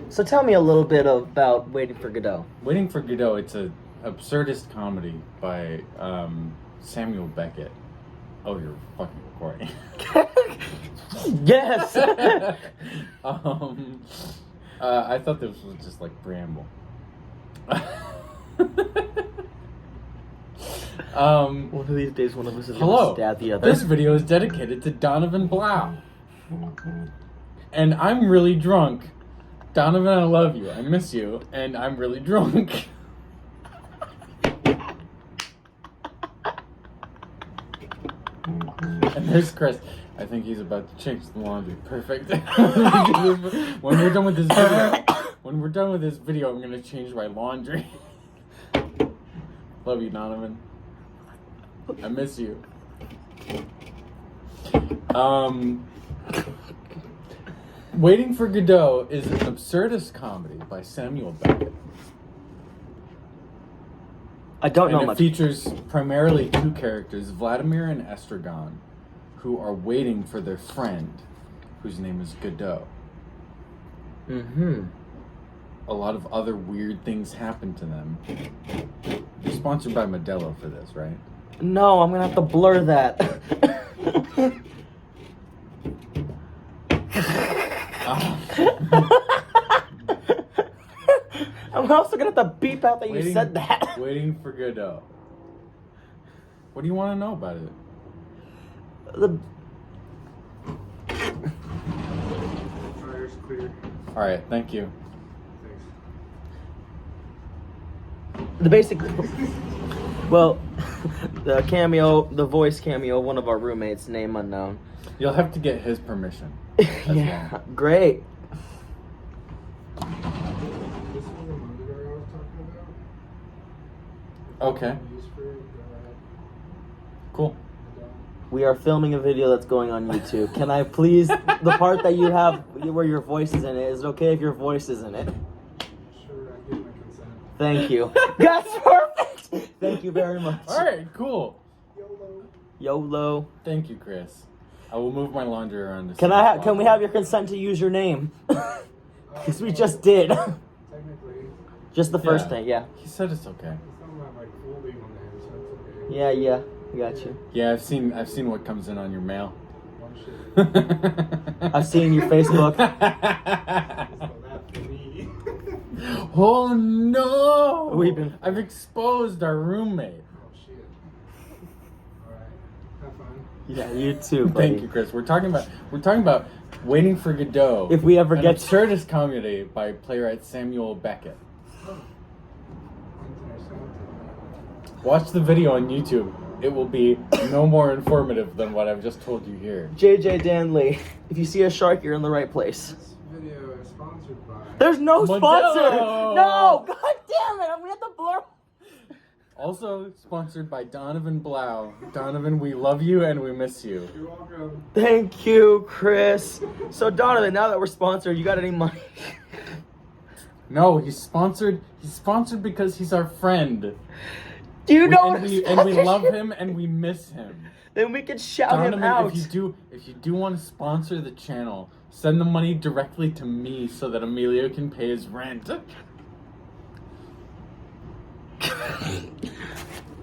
So tell me a little bit about Waiting for Godot. Waiting for Godot, it's a absurdist comedy by Samuel Beckett. Oh, you're fucking recording. Yes! I thought this was just like preamble. One of these days, one of us is hello. going to stab the other. This video is dedicated to Donovan Blau. And I'm really drunk. Donovan, I love you. I miss you. And I'm really drunk. And there's Chris. I think he's about to change the laundry. Perfect. When we're done with this video, I'm gonna change my laundry. Love you, Donovan. I miss you. Waiting for Godot is an absurdist comedy by Samuel Beckett. I don't know And it much. features primarily two characters, Vladimir and Estragon, who are waiting for their friend, whose name is Godot. Mm-hmm. A lot of other weird things happen to them. You're sponsored by Modelo for this, right? No, I'm going to have to blur that. I'm also going to have to beep out that you said that. Waiting for Godot. What do you want to know about it? Fire's clear. Alright, thank you. Thanks. The basic... Well, the voice cameo of one of our roommates, name unknown. You'll have to get his permission. Yeah, well. Great. This was the movie I was talking about. Okay. Used for, Cool. We are filming a video that's going on YouTube. Can I please, the part that you have where your voice is in it, is it okay if your voice is in it? Sure, I give my consent. Thank you. That's perfect! Thank you very much. Alright, cool. YOLO. YOLO. Thank you, Chris. I will move my laundry around. Can we have your consent to use your name? Because we just did. Technically. Just the first thing, yeah. He said it's okay. It's not like full being on the hand, so it's okay. Yeah, I got you. Yeah, I've seen what comes in on your mail. Oh shit. I've seen your Facebook. So that for me. Oh no! I've I've exposed our roommate. Oh shit. Alright. Have fun. Yeah, you too, buddy. Thank you, Chris. We're talking about Waiting for Godot. If we ever an get absurdist comedy by playwright Samuel Beckett. Watch the video on YouTube. It will be no more informative than what I've just told you here. JJ.danlee. If you see a shark, you're in the right place. This video is sponsored by... There's no Modelo! sponsor! No! God damn it! I'm gonna have to blur. Also sponsored by Donovan Blau. Donovan, we love you and we miss you. You're welcome. Thank you, Chris. So, Donovan, now that we're sponsored, you got any money? No, he's sponsored. He's sponsored because he's our friend. Do you know and we love him and we miss him. Then we can shout Donovan, him out. if you do want to sponsor the channel, send the money directly to me so that Emilio can pay his rent.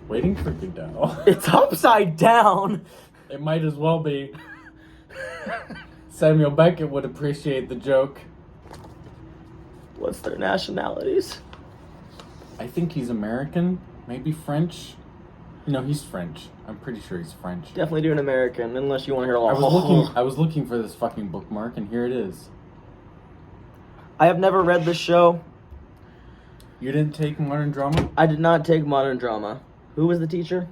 Waiting for Godot. It's upside down. It might as well be. Samuel Beckett would appreciate the joke. What's their nationalities? I think he's American, maybe French. No, he's French. I'm pretty sure he's French. Definitely do an American, unless you want to hear a lot. I was looking for this fucking bookmark, and here it is. I have never read this show. You didn't take modern drama? I did not take modern drama. Who was the teacher?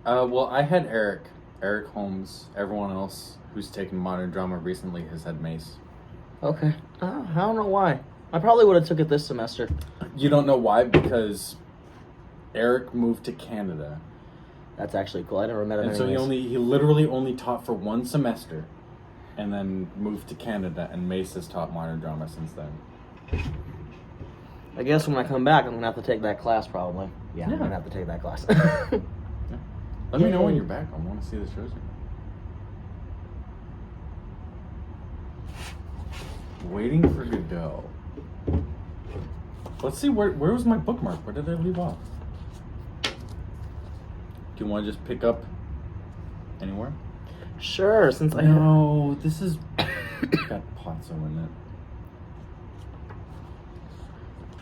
Well, I had Eric Holmes. Everyone else who's taken modern drama recently has had Mace. Okay. I don't know why. I probably would have took it this semester. You don't know why? Because Eric moved to Canada. That's actually cool. I never met him. And so he literally only taught for one semester and then moved to Canada, and Mace has taught modern drama since then. I guess when I come back, I'm going to have to take that class probably. Yeah, I'm going to have to take that class. Let me know when you're back. I want to see the shows. Waiting for Godot. Let's see, where was my bookmark? Where did I leave off? Do you want to just pick up anywhere? Sure, since I No, this is got Pozzo in it.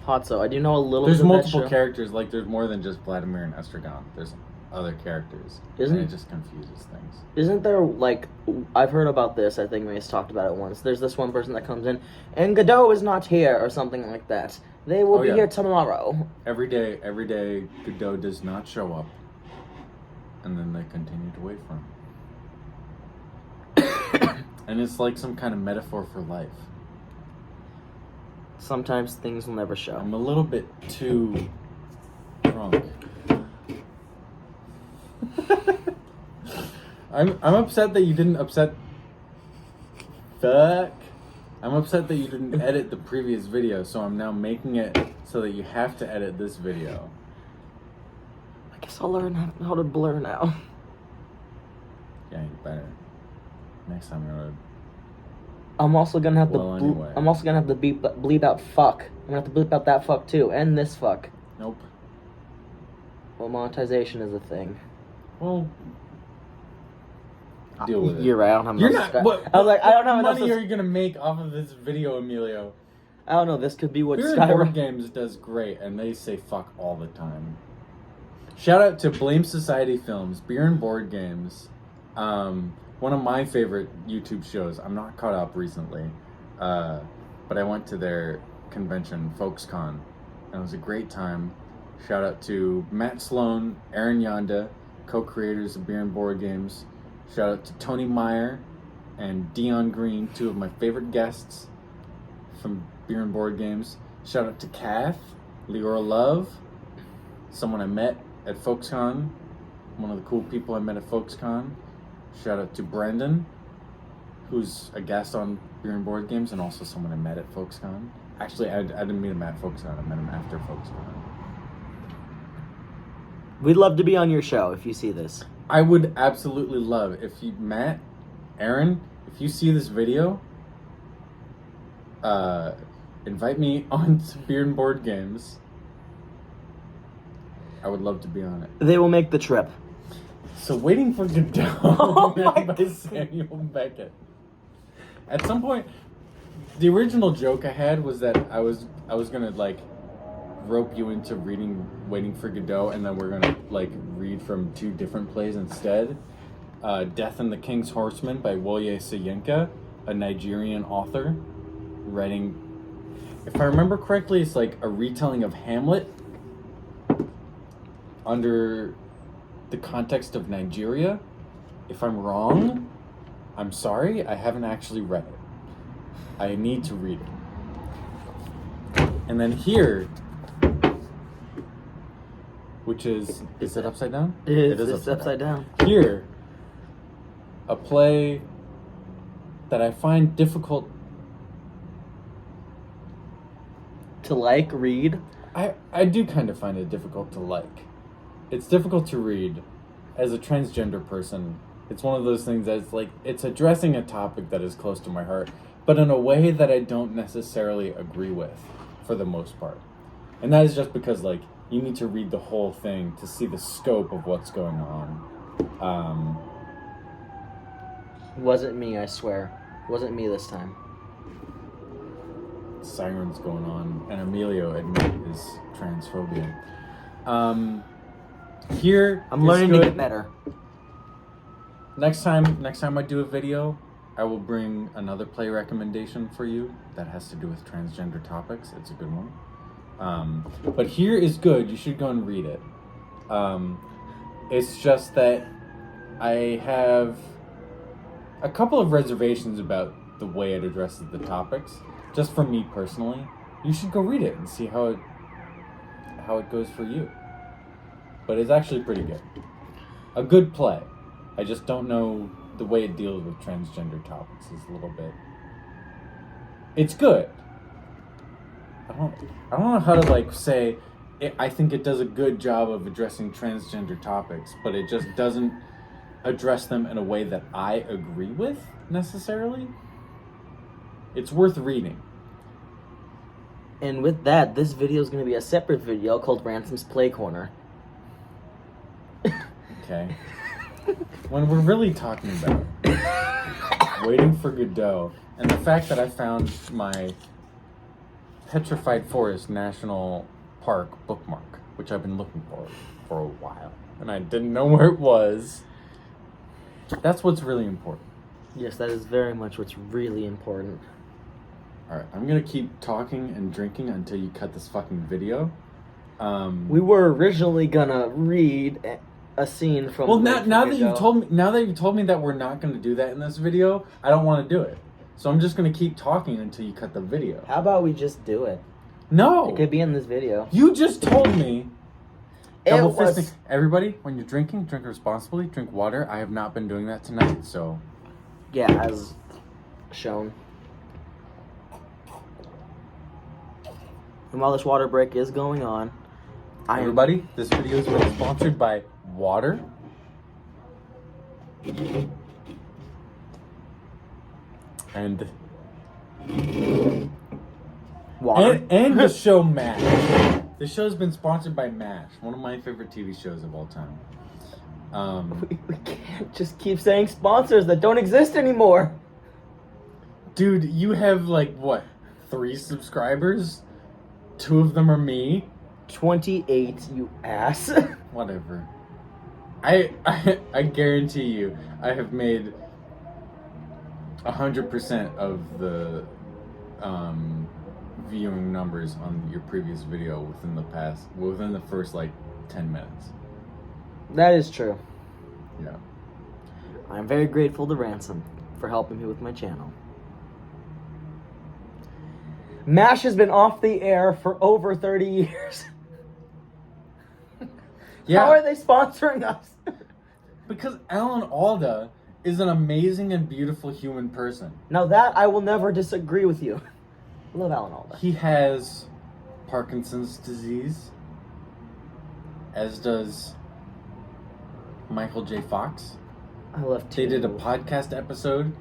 Pozzo, I do know a little There's bit of that multiple show. characters, like there's more than just Vladimir and Estragon. There's other characters. Isn't- and it just confuses things. Isn't there, like, I've heard about this, I think Mace talked about it once. There's this one person that comes in, and Godot is not here, or something like that. They will Oh, be yeah. here tomorrow. Every day, Godot does not show up. And then they continue to wait for him. And it's like some kind of metaphor for life. Sometimes things will never show. I'm a little bit too drunk. I'm upset that you didn't Fuck. I'm upset that you didn't edit the previous video, so I'm now making it so that you have to edit this video. I guess I'll learn how to blur now. Yeah, you better. Next time I'm gonna. I'm also gonna have Well, to. anyway. I'm also gonna have to bleep out fuck. I'm gonna have to bleep out that fuck too, and this fuck. Nope. Well, monetization is a thing. Well, deal with it. You're right. I don't have You're enough. not. What, I was like, I don't have enough. money are you gonna make off of this video, Emilio? I don't know. This could be what Beer and Board Skyrim. Games does great, and they say fuck all the time. Shout out to Blame Society Films, Beer and Board Games. One of my favorite YouTube shows. I'm not caught up recently, but I went to their convention, FolksCon, and it was a great time. Shout out to Matt Sloan, Aaron Yonda, co-creators of Beer and Board Games. Shout out to Tony Meyer and Dion Green, two of my favorite guests from Beer and Board Games. Shout out to Kath, Leora Love, someone I met at FolksCon, one of the cool people I met at FolksCon. Shout out to Brandon, who's a guest on Beer and Board Games and also someone I met at FolksCon. Actually, I didn't meet him at FolksCon, I met him after FolksCon. We'd love to be on your show if you see this. I would absolutely love if you, Matt, Aaron, if you see this video, invite me on to Beer and Board Games. I would love to be on it. They will make the trip. So, Waiting for Godot Oh my by God. Samuel Beckett. At some point, the original joke I had was that I was gonna like rope you into reading Waiting for Godot, and then we're gonna like read from two different plays instead. Death and the King's Horseman by Wole Soyinka, a Nigerian author, writing. If I remember correctly, it's like a retelling of Hamlet under the context of Nigeria. If I'm wrong, I'm sorry, I haven't actually read it. I need to read it. And then here, which is it upside down? It is upside down. Here, a play that I find difficult. To like, read. I do kind of find it difficult to like. It's difficult to read as a transgender person. It's one of those things that's like, it's addressing a topic that is close to my heart, but in a way that I don't necessarily agree with for the most part. And that is just because, like, you need to read the whole thing to see the scope of what's going on. Wasn't me, I swear. Wasn't me this time. Sirens going on, and Emilio admit his transphobia. Here I'm is learning to good. get better. Next time I do a video, I will bring another play recommendation for you that has to do with transgender topics. It's a good one. But here is good. You should go and read it. It's just that I have a couple of reservations about the way it addresses the topics. Just for me personally, you should go read it and see how it goes for you. But it's actually pretty good. A good play. I just don't know the way it deals with transgender topics is a little bit. It's good. I don't know how to like say. I think it does a good job of addressing transgender topics, but it just doesn't address them in a way that I agree with necessarily. It's worth reading. And with that, this video is going to be a separate video called Ransom's Play Corner. Okay. When we're really talking about waiting for Godot, and the fact that I found my Petrified Forest National Park bookmark, which I've been looking for a while, and I didn't know where it was. That's what's really important. Yes, that is very much what's really important. Alright, I'm gonna keep talking and drinking until you cut this fucking video. We were originally gonna read a scene from. Well, now that you've told me that we're not gonna do that in this video, I don't want to do it. So I'm just gonna keep talking until you cut the video. How about we just do it? No, It could be in this video. you just told me. Double It was- fisting. Everybody, when you're drinking, drink responsibly. Drink water. I have not been doing that tonight, so Yeah, as shown. And while this water break is going on, everybody, this video is being sponsored by water. And water. and the show MASH. The show's been sponsored by MASH, one of my favorite TV shows of all time. We can't just keep saying sponsors that don't exist anymore. Dude, you have like what, 3 subscribers? 2 of them are me. 28, you ass. Whatever. I guarantee you, I have made 100% of the viewing numbers on your previous video within the first like 10 minutes. That is true. Yeah. I'm very grateful to Ransom for helping me with my channel. MASH has been off the air for over 30 years. Yeah. How are they sponsoring us? Because Alan Alda is an amazing and beautiful human person. Now that I will never disagree with you. I love Alan Alda. He has Parkinson's disease, as does Michael J. Fox. I love They did a podcast episode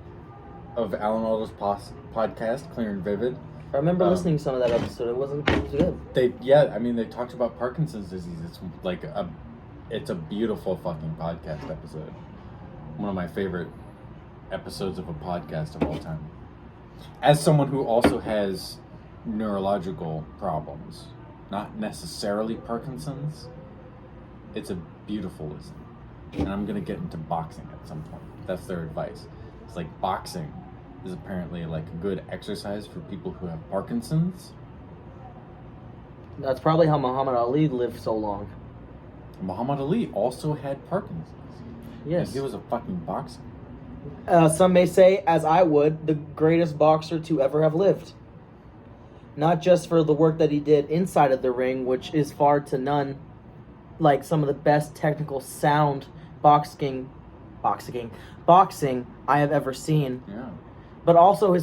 of Alan Alda's podcast, Clear and Vivid. I remember listening to some of that episode. It was good. They talked about Parkinson's disease. It's like it's a beautiful fucking podcast episode. One of my favorite episodes of a podcast of all time. As someone who also has neurological problems, not necessarily Parkinson's, it's a beautiful listen. And I'm gonna get into boxing at some point. That's their advice. It's like boxing is apparently like a good exercise for people who have Parkinson's. That's probably how Muhammad Ali lived so long. Muhammad Ali also had Parkinson's. Yes. And he was a fucking boxer. Some may say, as I would, the greatest boxer to ever have lived. Not just for the work that he did inside of the ring, which is far to none like some of the best technical sound boxing I have ever seen. Yeah. But also his